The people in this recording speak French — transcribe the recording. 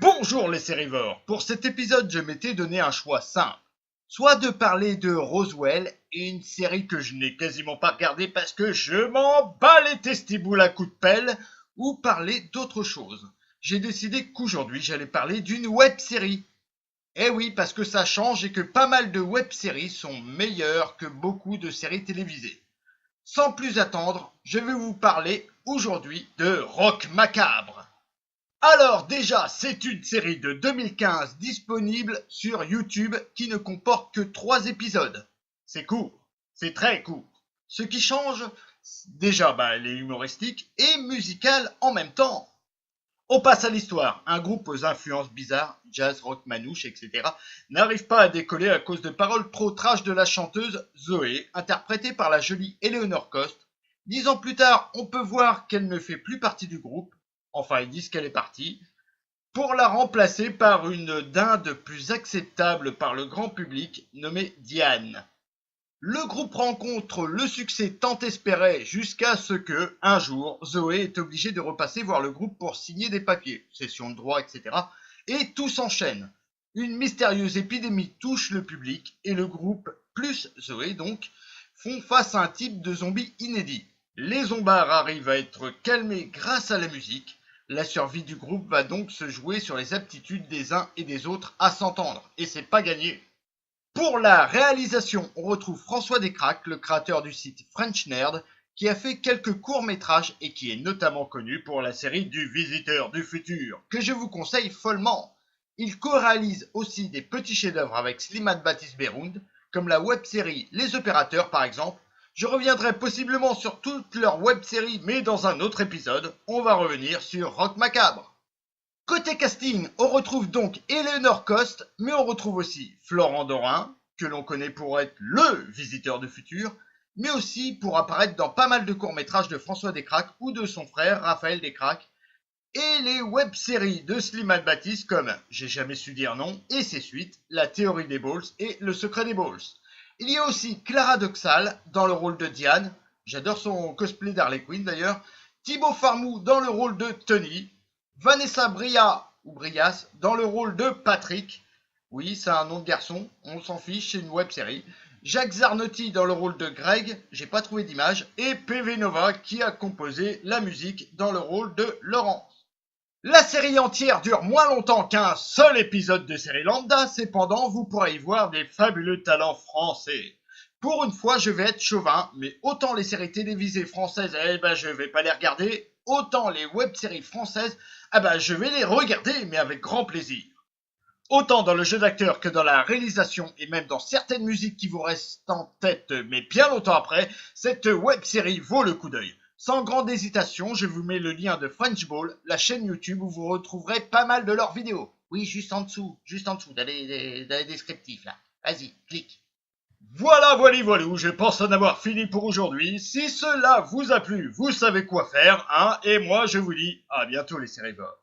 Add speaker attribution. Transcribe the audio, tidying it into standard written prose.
Speaker 1: Bonjour les sérivores. Pour cet épisode, je m'étais donné un choix simple. Soit de parler de Roswell, une série que je n'ai quasiment pas regardée parce que je m'en bats les testiboules à coups de pelle, ou parler d'autre chose. J'ai décidé qu'aujourd'hui, j'allais parler d'une web-série. Eh oui, parce que ça change et que pas mal de web-séries sont meilleures que beaucoup de séries télévisées. Sans plus attendre, je vais vous parler aujourd'hui de Rock Macabre. Alors déjà, c'est une série de 2015 disponible sur YouTube qui ne comporte que 3 épisodes. C'est court, c'est très court. Ce qui change, déjà, elle est humoristique et musicale en même temps. On passe à l'histoire. Un groupe aux influences bizarres, jazz, rock, manouche, etc., n'arrive pas à décoller à cause de paroles trop trash de la chanteuse Zoé, interprétée par la jolie Eleanor Cost. 10 ans plus tard, on peut voir qu'elle ne fait plus partie du groupe. Enfin, ils disent qu'elle est partie, pour la remplacer par une dinde plus acceptable par le grand public nommée Diane. Le groupe rencontre le succès tant espéré jusqu'à ce que, un jour, Zoé est obligée de repasser voir le groupe pour signer des papiers, cession de droits, etc. Et tout s'enchaîne. Une mystérieuse épidémie touche le public et le groupe, plus Zoé donc, font face à un type de zombie inédit. Les zombards arrivent à être calmés grâce à la musique. La survie du groupe va donc se jouer sur les aptitudes des uns et des autres à s'entendre, et c'est pas gagné. Pour la réalisation, on retrouve François Descraques, le créateur du site French Nerd, qui a fait quelques courts-métrages et qui est notamment connu pour la série du Visiteur du Futur, que je vous conseille follement. Il co-réalise aussi des petits chefs-d'œuvre avec Slimane Baptiste Beround, comme la web-série Les Opérateurs par exemple. Je reviendrai possiblement sur toutes leurs web-séries, mais dans un autre épisode, on va revenir sur Rock Macabre. Côté casting, on retrouve donc Eleanor Cost, mais on retrouve aussi Florent Dorin, que l'on connaît pour être le Visiteur du Futur, mais aussi pour apparaître dans pas mal de courts-métrages de François Descraques ou de son frère Raphaël Descraques, et les web-séries de Slimane Baptiste comme J'ai jamais su dire non et ses suites, La théorie des balls et Le secret des balls. Il y a aussi Clara Doxal dans le rôle de Diane, j'adore son cosplay d'Harley Quinn d'ailleurs, Thibaut Farmou dans le rôle de Tony, Vanessa Bria ou Brias dans le rôle de Patrick, oui c'est un nom de garçon, on s'en fiche, c'est une web-série, Jacques Zarnotti dans le rôle de Greg, j'ai pas trouvé d'image, et PV Nova qui a composé la musique dans le rôle de Laurence. La série entière dure moins longtemps qu'un seul épisode de série lambda, cependant vous pourrez y voir des fabuleux talents français. Pour une fois, je vais être chauvin, mais autant les séries télévisées françaises, je vais pas les regarder, autant les web-séries françaises, je vais les regarder, mais avec grand plaisir. Autant dans le jeu d'acteur que dans la réalisation et même dans certaines musiques qui vous restent en tête, mais bien longtemps après, cette web-série vaut le coup d'œil. Sans grande hésitation, je vous mets le lien de French Ball, la chaîne YouTube où vous retrouverez pas mal de leurs vidéos. Oui, juste en dessous, dans les descriptifs là. Vas-y, clique. Voilà, je pense en avoir fini pour aujourd'hui. Si cela vous a plu, vous savez quoi faire, hein, et moi je vous dis à bientôt les sérivores.